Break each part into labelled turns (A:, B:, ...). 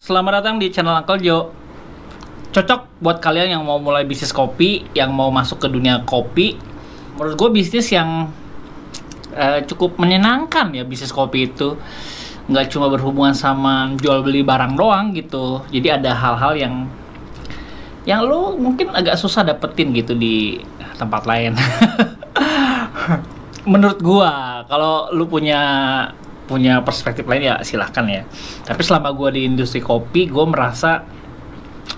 A: Selamat datang di channel Uncle Jo. Cocok buat kalian yang mau mulai bisnis kopi, yang mau masuk ke dunia kopi. Menurut gue bisnis yang cukup menyenangkan ya, bisnis kopi itu. Nggak cuma berhubungan sama jual beli barang doang gitu. Jadi ada hal-hal yang lo mungkin agak susah dapetin gitu di tempat lain. Menurut gua, kalau lu punya perspektif lain ya silahkan ya. Tapi selama gua di industri kopi, gua merasa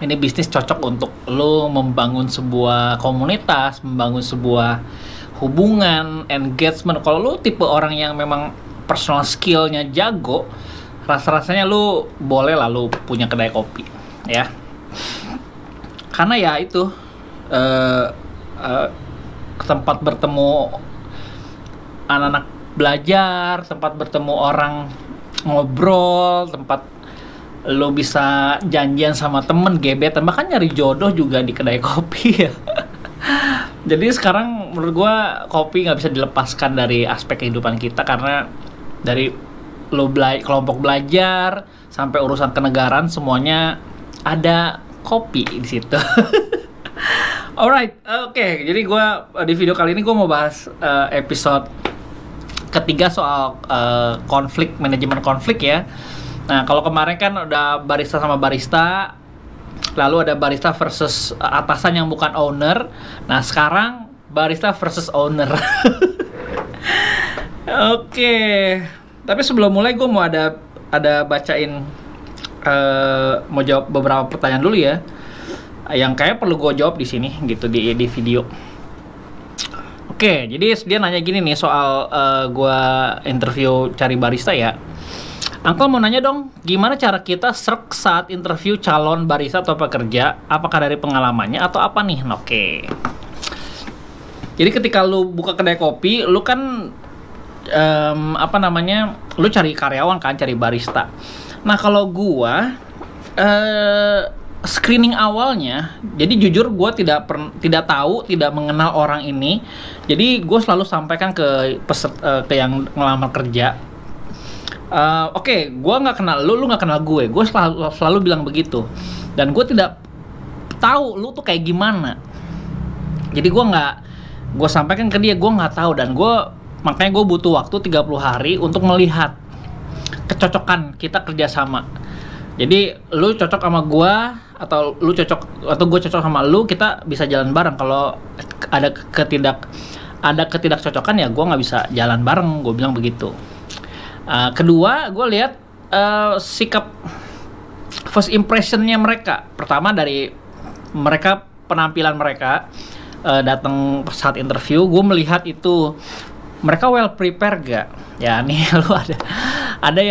A: ini bisnis cocok untuk lu membangun sebuah komunitas, membangun sebuah hubungan, engagement. Kalau lu tipe orang yang memang personal skillnya jago, rasa-rasanya lu boleh lah lu punya kedai kopi ya. Karena ya itu tempat bertemu anak-anak belajar, tempat bertemu orang ngobrol, tempat lo bisa janjian sama temen, gebetan, bahkan nyari jodoh juga di kedai kopi ya. Jadi sekarang menurut gua kopi nggak bisa dilepaskan dari aspek kehidupan kita, karena dari lo kelompok belajar sampai urusan kenegaraan semuanya ada kopi di situ. Alright, oke. Jadi gua di video kali ini gua mau bahas episode ketiga soal konflik, manajemen konflik ya. Nah, kalau kemarin kan udah barista sama barista, lalu ada barista versus atasan yang bukan owner. Nah, sekarang barista versus owner. Oke. Tapi sebelum mulai gue mau ada bacain mau jawab beberapa pertanyaan dulu ya. Yang kayak perlu gue jawab di sini gitu di video. Oke, jadi dia nanya gini nih soal gue interview cari barista ya. Uncle mau nanya dong, gimana cara kita serk saat interview calon barista atau pekerja? Apakah dari pengalamannya atau apa nih? Oke. Jadi ketika lu buka kedai kopi, lu kan lu cari karyawan kan, cari barista. Nah kalau gue screening awalnya, jadi jujur gue tidak tahu, tidak mengenal orang ini. Jadi gue selalu sampaikan ke yang ngelamar kerja, oke, gue nggak kenal lu nggak kenal gue selalu bilang begitu. Dan gue tidak tahu lu tuh kayak gimana. Jadi gue sampaikan ke dia, gue nggak tahu, dan makanya gue butuh waktu 30 hari untuk melihat kecocokan kita kerjasama. Jadi lu cocok sama gue, atau gue cocok sama lu, kita bisa jalan bareng. Kalau ada ketidakcocokan ya gue nggak bisa jalan bareng, gue bilang begitu. Kedua, gue lihat sikap first impressionnya mereka. Pertama dari mereka, penampilan mereka datang saat interview, gue melihat itu mereka well prepared gak? Ya nih lu ada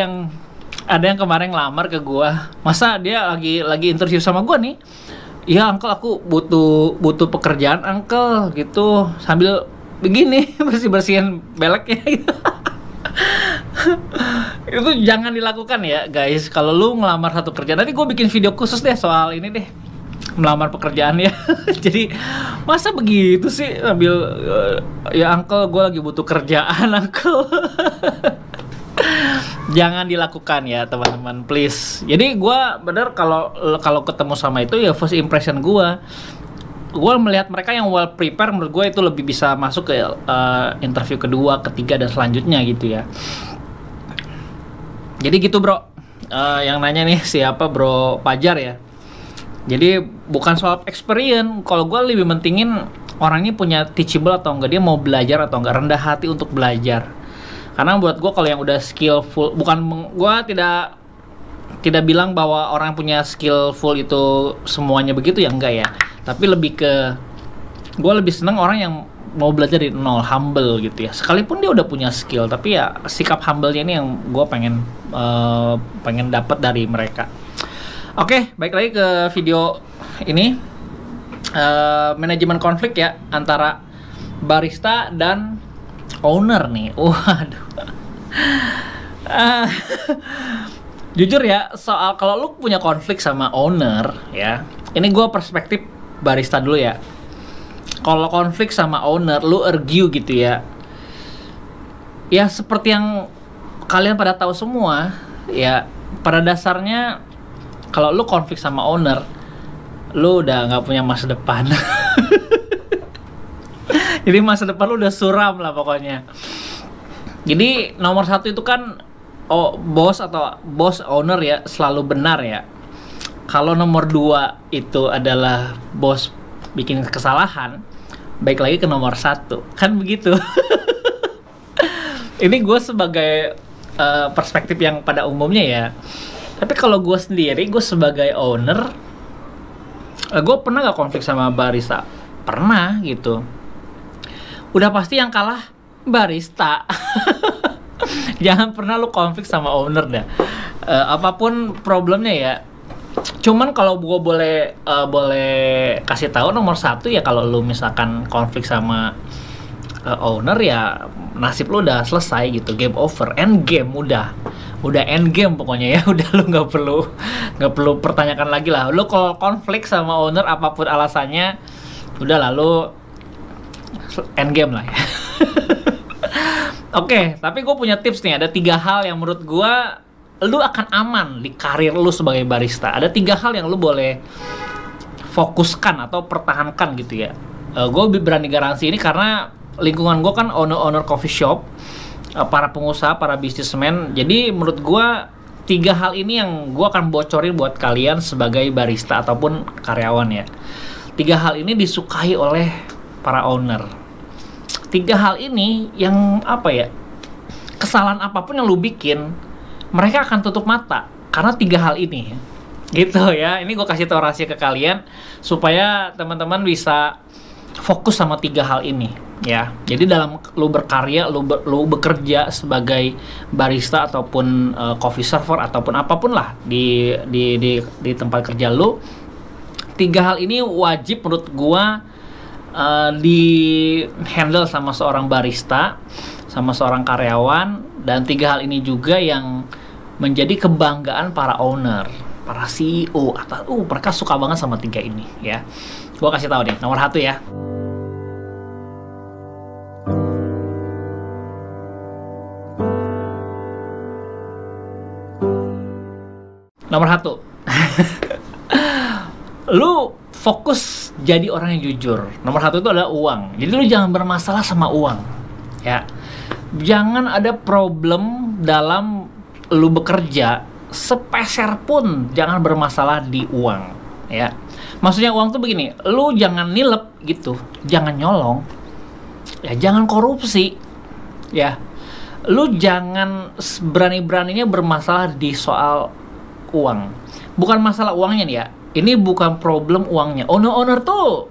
A: yang kemarin ngelamar ke gua, masa dia lagi interview sama gua nih, ya uncle aku butuh pekerjaan uncle gitu, sambil begini bersihin beleknya gitu. Itu jangan dilakukan ya guys. Kalau lu ngelamar satu kerjaan, nanti gua bikin video khusus deh soal ini deh, melamar pekerjaan ya. Jadi masa begitu sih sambil ya uncle gua lagi butuh kerjaan uncle. Jangan dilakukan ya teman-teman, please. Jadi gue bener kalau ketemu sama itu ya first impression gue melihat mereka yang well prepared, menurut gue itu lebih bisa masuk ke interview kedua, ketiga, dan selanjutnya gitu ya. Jadi gitu bro. Yang nanya nih siapa, Bro Pajar ya. Jadi bukan soal experience. Kalau gue lebih mentingin orang ini punya teachable atau enggak, dia mau belajar atau enggak, rendah hati untuk belajar. Karena buat gue kalau yang udah skillful, gue tidak bilang bahwa orang punya skillful itu semuanya begitu ya, enggak ya. Tapi gue lebih seneng orang yang mau belajar dari nol, humble gitu ya. Sekalipun dia udah punya skill, tapi ya sikap humble-nya ini yang gue pengen dapat dari mereka. Oke, baik lagi ke video ini. Manajemen konflik ya antara barista dan owner nih. Waduh. Jujur ya, soal kalau lu punya konflik sama owner ya, ini gue perspektif barista dulu ya. Kalau konflik sama owner, lu argue gitu ya, ya seperti yang kalian pada tahu semua ya, pada dasarnya kalau lu konflik sama owner, lu udah nggak punya masa depan. Jadi masa depan lu udah suram lah pokoknya. Jadi nomor satu itu kan bos atau bos owner ya selalu benar ya. Kalau nomor dua itu adalah bos bikin kesalahan, baik lagi ke nomor satu, kan begitu. Ini gue sebagai perspektif yang pada umumnya ya. Tapi kalau gue sendiri, gue sebagai owner, gue pernah gak konflik sama barista? Pernah gitu. Udah pasti yang kalah barista. Jangan pernah lu konflik sama owner dah. Apapun problemnya ya. Cuman kalau gue boleh kasih tahu, nomor satu ya, kalau lu misalkan konflik sama owner ya nasib lu udah selesai gitu, game over, end game, udah end game pokoknya ya. Udah, lu nggak perlu pertanyakan lagi lah. Lu kalau konflik sama owner apapun alasannya, udah lalu end game lah ya. Oke, tapi gue punya tips nih. Ada 3 hal yang menurut gue lu akan aman di karir lu sebagai barista. Ada 3 hal yang lu boleh fokuskan atau pertahankan gitu ya. Gue berani garansi ini karena lingkungan gue kan owner coffee shop, para pengusaha, para bisnismen. Jadi menurut gue 3 hal ini yang gue akan bocorin buat kalian sebagai barista ataupun karyawan ya. 3 hal ini disukai oleh para owner. 3 hal ini yang apa ya, kesalahan apapun yang lu bikin, mereka akan tutup mata karena 3 hal ini gitu ya. Ini gue kasih tau rahasia ke kalian supaya teman-teman bisa fokus sama 3 hal ini ya. Jadi dalam lu berkarya, lu bekerja sebagai barista ataupun coffee server ataupun apapun lah di tempat kerja lu, 3 hal ini wajib menurut gue di handle sama seorang barista, sama seorang karyawan. Dan 3 hal ini juga yang menjadi kebanggaan para owner, para CEO atau mereka suka banget sama 3 ini ya. Gua kasih tahu deh, nomor 1 ya. Nomor 1. Lu fokus jadi orang yang jujur. Nomor 1 itu adalah uang. Jadi lu jangan bermasalah sama uang ya. Jangan ada problem dalam lu bekerja sepeser pun, jangan bermasalah di uang ya. Maksudnya uang tuh begini, lu jangan nilep gitu, jangan nyolong ya, jangan korupsi ya. Lu jangan berani-beraninya bermasalah di soal uang. Bukan masalah uangnya nih ya. Ini bukan problem uangnya. Owner tuh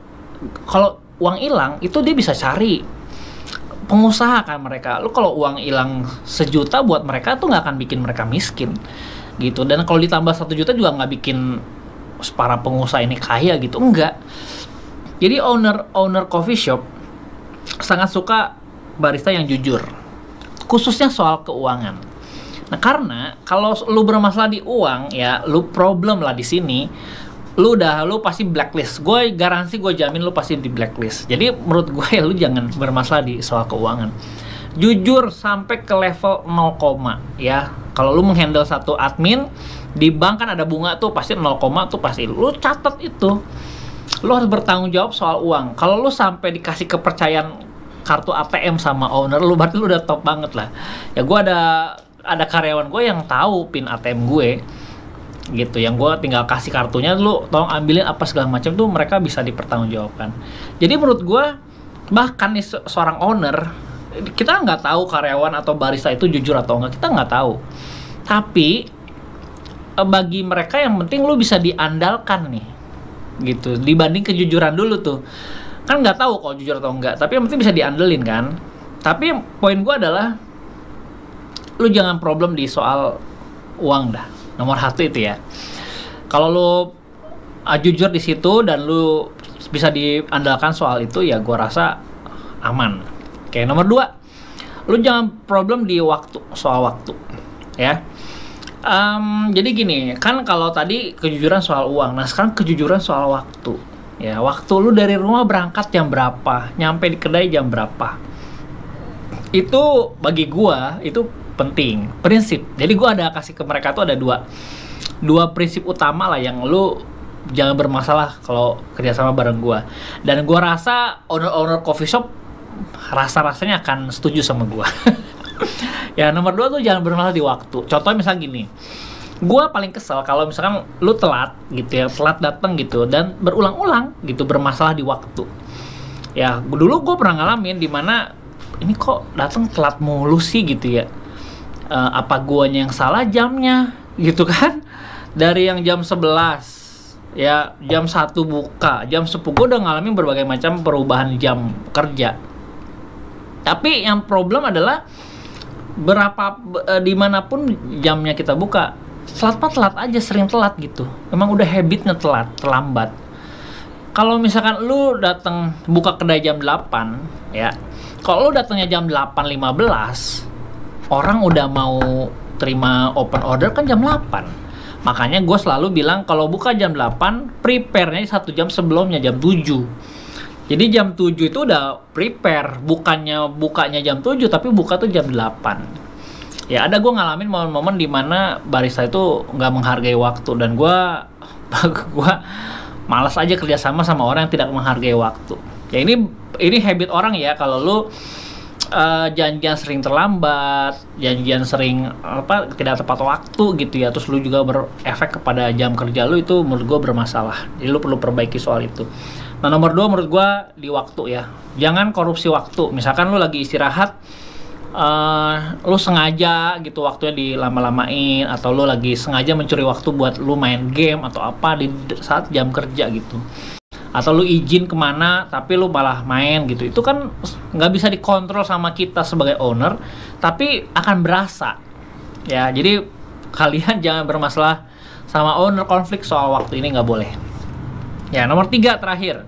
A: kalau uang hilang itu dia bisa cari pengusaha kan mereka. Lu kalau uang hilang 1 juta buat mereka tuh nggak akan bikin mereka miskin gitu. Dan kalau ditambah 1 juta juga nggak bikin para pengusaha ini kaya gitu, enggak. Jadi owner coffee shop sangat suka barista yang jujur, khususnya soal keuangan. Nah, karena kalau lu bermasalah di uang ya, lu problem lah di sini. Lu pasti blacklist. Gue garansi, gue jamin lu pasti di blacklist. Jadi menurut gue ya, lu jangan bermasalah di soal keuangan. Jujur sampai ke level 0, ya. Kalau lu menghandle satu admin di bank kan ada bunga tuh pasti 0, tuh pasti lu catat itu. Lu harus bertanggung jawab soal uang. Kalau lu sampai dikasih kepercayaan kartu ATM sama owner lu, berarti lu udah top banget lah. Ya gue ada karyawan gue yang tahu pin ATM gue gitu, yang gue tinggal kasih kartunya, lu tolong ambilin apa segala macam tuh, mereka bisa dipertanggungjawabkan. Jadi menurut gue bahkan nih seorang owner, kita nggak tahu karyawan atau barista itu jujur atau enggak, kita nggak tahu. Tapi bagi mereka yang penting lu bisa diandalkan nih gitu, dibanding kejujuran dulu tuh kan nggak tahu kalau jujur atau enggak, tapi yang penting bisa diandelin kan. Tapi poin gue adalah lu jangan problem di soal uang dah. Nomor 1 itu ya. Kalau lu jujur di situ dan lu bisa diandalkan soal itu ya, gua rasa aman. Oke, nomor 2, lu jangan problem di waktu, soal waktu ya. Jadi gini, kan kalau tadi kejujuran soal uang, nah sekarang kejujuran soal waktu ya. Waktu lu dari rumah berangkat jam berapa, nyampe di kedai jam berapa, itu bagi gua itu penting, prinsip. Jadi gue ada kasih ke mereka tuh ada 2 Dua prinsip utama lah yang lu jangan bermasalah kalau kerjasama bareng gua. Dan gua rasa owner coffee shop rasa-rasanya akan setuju sama gua. Ya, nomor 2 tuh jangan bermasalah di waktu. Contohnya misalnya gini, gua paling kesel kalau misalkan lu telat gitu ya, telat datang gitu dan berulang-ulang gitu bermasalah di waktu. Ya, dulu gua pernah ngalamin di mana ini kok datang telat mulu sih gitu ya. Apa guanya yang salah jamnya gitu kan? Dari yang jam 11 ya, jam 1 buka, jam 10 gue udah ngalamin berbagai macam perubahan jam kerja. Tapi yang problem adalah dimanapun jamnya kita buka, telat aja, sering telat gitu. Emang udah habitnya telat, terlambat. Kalau misalkan lu datang buka kedai jam 8 ya, kalau lu datangnya jam 8.15, orang udah mau terima open order kan jam 8. Makanya gue selalu bilang kalau buka jam 8, prepare-nya 1 jam sebelumnya, jam 7. Jadi jam 7 itu udah prepare, bukanya jam 7 tapi buka tuh jam 8. Ya ada gue ngalamin momen-momen dimana barista itu nggak menghargai waktu, dan gue malas aja kerjasama sama orang yang tidak menghargai waktu. Ya ini habit orang ya, kalau lu janjian sering terlambat, janjian sering tidak tepat waktu gitu ya, terus lu juga berefek kepada jam kerja lu, itu menurut gue bermasalah. Jadi lu perlu perbaiki soal itu. Nah, nomor 2 menurut gue di waktu ya, jangan korupsi waktu. Misalkan lu lagi istirahat, lu sengaja gitu waktunya dilama-lamain, atau lu lagi sengaja mencuri waktu buat lu main game atau apa di saat jam kerja gitu, atau lu izin kemana tapi lu malah main gitu. Itu kan nggak bisa dikontrol sama kita sebagai owner, tapi akan berasa ya. Jadi kalian jangan bermasalah sama owner, konflik soal waktu ini nggak boleh ya. Nomor 3 terakhir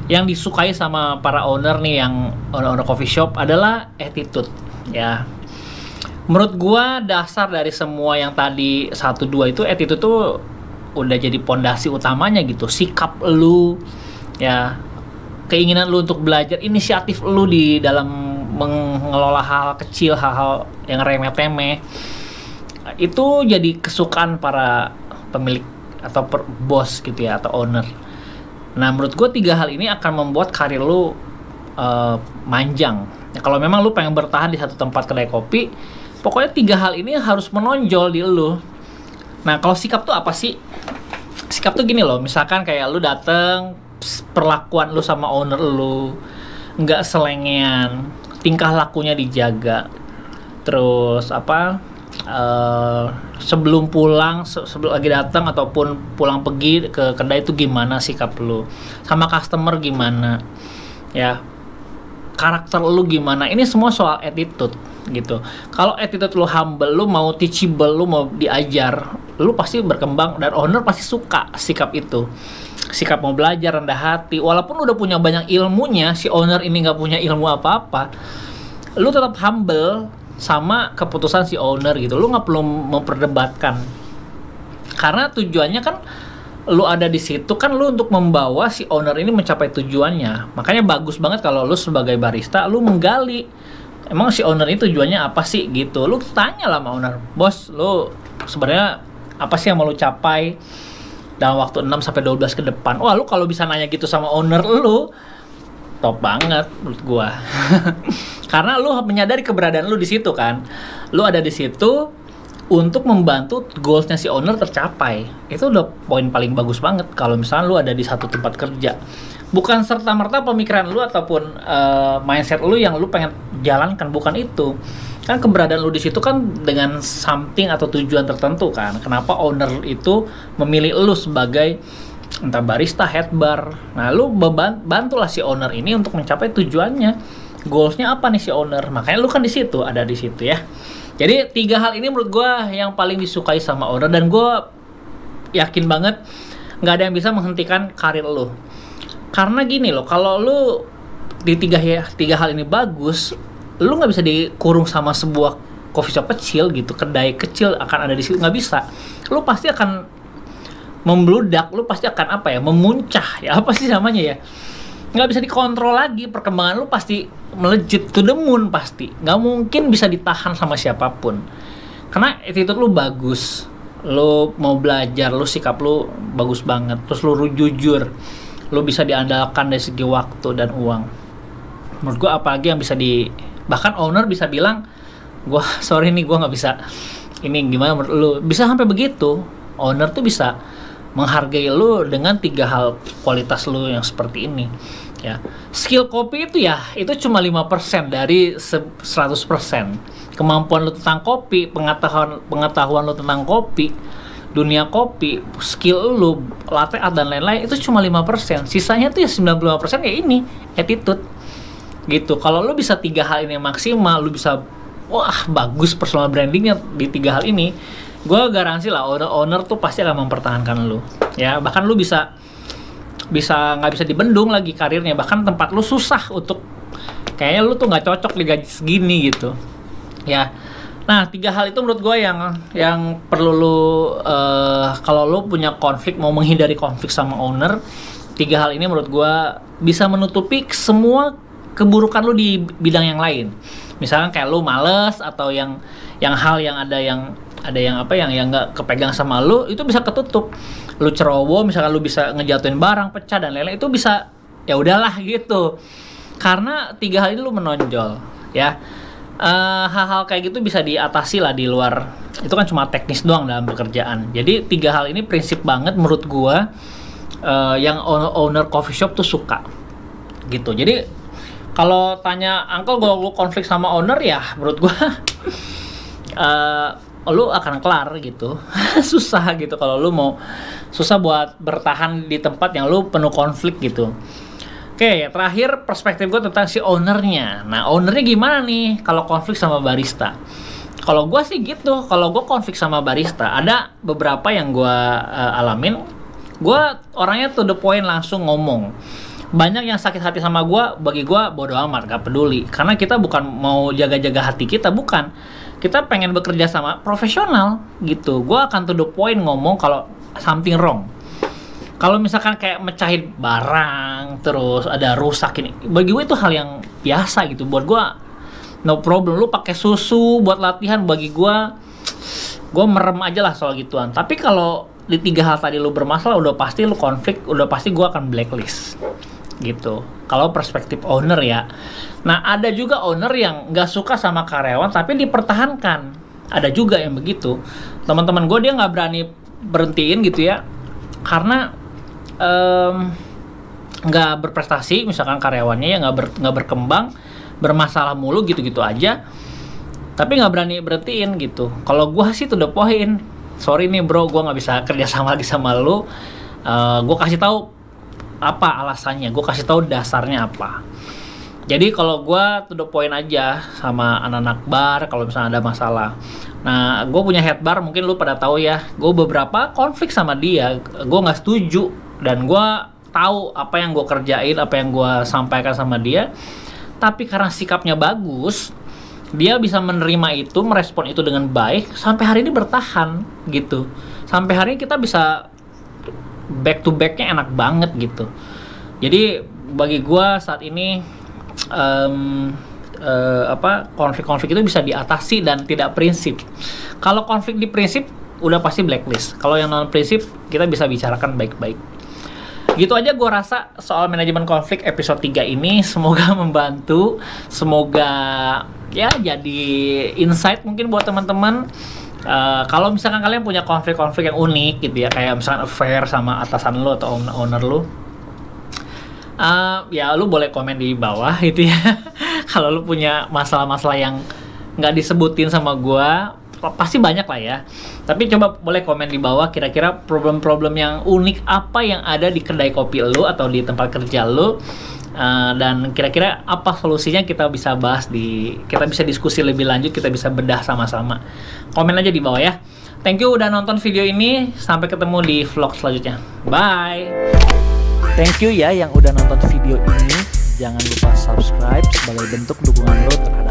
A: yang disukai sama para owner nih, yang owner coffee shop, adalah attitude ya. Menurut gua dasar dari semua yang tadi 1-2 itu, attitude tuh udah jadi pondasi utamanya gitu. Sikap lu ya, keinginan lu untuk belajar, inisiatif lu di dalam mengelola hal kecil, hal-hal yang remeh-temeh, itu jadi kesukaan para pemilik atau bos gitu ya, atau owner. Nah, menurut gue 3 hal ini akan membuat karir lu manjang ya. Kalau memang lu pengen bertahan di satu tempat kedai kopi, pokoknya 3 hal ini harus menonjol di lu. Nah, kalau sikap tuh apa sih? Sikap tuh gini loh, misalkan kayak lu dateng, perlakuan lu sama owner lu nggak selengean, tingkah lakunya dijaga. Terus sebelum pulang, sebelum lagi datang ataupun pulang pergi ke kedai itu gimana sikap lu sama customer, gimana ya, karakter lu gimana. Ini semua soal attitude gitu. Kalau attitude lu humble, lu mau teachable, lu mau diajar, lu pasti berkembang, dan owner pasti suka sikap itu. Sikap mau belajar, rendah hati. Walaupun udah punya banyak ilmunya, si owner ini nggak punya ilmu apa-apa, lu tetap humble sama keputusan si owner gitu. Lu nggak perlu memperdebatkan, karena tujuannya kan lu ada di situ kan lu untuk membawa si owner ini mencapai tujuannya. Makanya bagus banget kalau lu sebagai barista lu menggali, emang si owner ini tujuannya apa sih gitu. Lu tanya lah sama owner, bos, lu sebenarnya apa sih yang mau lu capai dalam waktu 6-12 ke depan. Wah, lu kalau bisa nanya gitu sama owner lu, top banget menurut gua. Karena lu menyadari keberadaan lu di situ kan. Lu ada di situ untuk membantu goalsnya si owner tercapai. Itu udah poin paling bagus banget kalau misalnya lu ada di satu tempat kerja. Bukan serta-merta pemikiran lu ataupun mindset lu yang lu pengen jalankan, bukan itu. Kan keberadaan lu di situ kan dengan something atau tujuan tertentu kan. Kenapa owner itu memilih lu sebagai entah barista, head bar. Nah, lu bantulah si owner ini untuk mencapai tujuannya. Goalsnya apa nih si owner? Makanya lu kan di situ, ada di situ ya. Jadi 3 hal ini menurut gue yang paling disukai sama owner, dan gue yakin banget nggak ada yang bisa menghentikan karir lo. Karena gini loh, kalau lo di tiga hal ini bagus, lo nggak bisa dikurung sama sebuah coffee shop kecil gitu, kedai kecil akan ada di situ, nggak bisa. Lo pasti akan membludak, lo pasti akan memuncah ya, apa sih namanya ya? Nggak bisa dikontrol lagi, perkembangan lu pasti melejit to the moon, pasti nggak mungkin bisa ditahan sama siapapun, karena attitude lu bagus, lu mau belajar, lu sikap lu bagus banget, terus lu jujur, lu bisa diandalkan dari segi waktu dan uang. Menurut gue apalagi yang bisa bahkan owner bisa bilang, sorry nih gue nggak bisa, ini gimana menurut lu, bisa sampai begitu. Owner tuh bisa menghargai lu dengan 3 hal kualitas lu yang seperti ini ya. Skill kopi itu ya, itu cuma 5% dari 100%. Kemampuan lu tentang kopi, pengetahuan lu tentang kopi, dunia kopi, skill lu, latte art dan lain-lain, itu cuma 5%. Sisanya tuh ya 95% ya ini, attitude. Gitu. Kalau lu bisa 3 hal ini maksimal, lu bisa bagus personal brandingnya di 3 hal ini, gue garansi lah owner tuh pasti akan mempertahankan lu. Ya, bahkan lu bisa nggak bisa dibendung lagi karirnya, bahkan tempat lu susah untuk, kayaknya lu tuh nggak cocok di gaji segini gitu. Ya, nah 3 hal itu menurut gue yang perlu lu kalau lu punya konflik, mau menghindari konflik sama owner, 3 hal ini menurut gue bisa menutupi semua keburukan lu di bidang yang lain. Misalkan kayak lu males atau yang hal yang ada yang nggak kepegang sama lu, itu bisa ketutup. Lu ceroboh, misalkan lu bisa ngejatuhin barang pecah dan lain-lain, itu bisa ya udahlah gitu. Karena 3 hal ini lu menonjol ya. Hal-hal kayak gitu bisa diatasi lah di luar. Itu kan cuma teknis doang dalam pekerjaan. Jadi 3 hal ini prinsip banget menurut gua, yang owner coffee shop tuh suka gitu. Jadi kalau tanya Uncle, lu konflik sama owner ya menurut gua lu akan kelar gitu. Susah gitu kalau lu mau susah buat bertahan di tempat yang lu penuh konflik gitu. Oke, terakhir perspektif gue tentang si ownernya. Nah, ownernya gimana nih kalau konflik sama barista? Kalau gue sih gitu, kalau gue konflik sama barista, ada beberapa yang gue alamin. Gue orangnya to the point, langsung ngomong. Banyak yang sakit hati sama gue, bagi gue bodo amat, gak peduli. Karena kita bukan mau jaga-jaga hati kita, bukan. Kita pengen bekerja sama profesional gitu. Gue akan to the point ngomong kalau something wrong. Kalau misalkan kayak mecahin barang, terus ada rusak ini, bagi gue itu hal yang biasa gitu. Buat gue no problem. Lu pakai susu buat latihan, bagi gue merem aja lah soal gituan. Tapi kalau di 3 hal tadi lu bermasalah, udah pasti lu konflik, udah pasti gue akan blacklist gitu. Kalau perspektif owner ya. Nah, ada juga owner yang nggak suka sama karyawan tapi dipertahankan. Ada juga yang begitu. Teman-teman gue, dia nggak berani berhentiin gitu ya, karena nggak berprestasi, misalkan karyawannya ya nggak berkembang, bermasalah mulu gitu-gitu aja, tapi nggak berani berhentiin gitu. Kalau gue sih to the point, sorry nih bro, gue nggak bisa kerja sama lagi sama lu. Gue kasih tahu apa alasannya, gue kasih tahu dasarnya apa. Jadi kalau gue to the point aja sama anak-anak bar kalau misalnya ada masalah. Nah, gue punya head bar, mungkin lu pada tahu ya. Gue beberapa konflik sama dia, gue nggak setuju, dan gue tahu apa yang gue kerjain, apa yang gue sampaikan sama dia. Tapi karena sikapnya bagus, dia bisa menerima itu, merespon itu dengan baik, sampai hari ini bertahan gitu. Sampai hari ini kita bisa back to back-nya enak banget gitu. Jadi bagi gue saat ini konflik-konflik itu bisa diatasi dan tidak prinsip. Kalau konflik di prinsip udah pasti blacklist. Kalau yang non prinsip kita bisa bicarakan baik-baik. Gitu aja gue rasa soal manajemen konflik episode 3 ini. Semoga membantu, semoga ya jadi insight mungkin buat teman-teman. Kalau misalkan kalian punya konflik-konflik yang unik gitu ya, kayak misalkan affair sama atasan lo atau owner lo, ya lu boleh komen di bawah gitu ya. Kalau lu punya masalah-masalah yang nggak disebutin sama gua, pasti banyak lah ya. Tapi coba boleh komen di bawah, kira-kira problem-problem yang unik apa yang ada di kedai kopi lu atau di tempat kerja lu, dan kira-kira apa solusinya, kita bisa bahas kita bisa diskusi lebih lanjut, kita bisa bedah sama-sama. Komen aja di bawah ya. Thank you udah nonton video ini, sampai ketemu di vlog selanjutnya. Bye. Thank you ya yang udah nonton video ini. Jangan lupa subscribe sebagai bentuk dukungan lo terhadap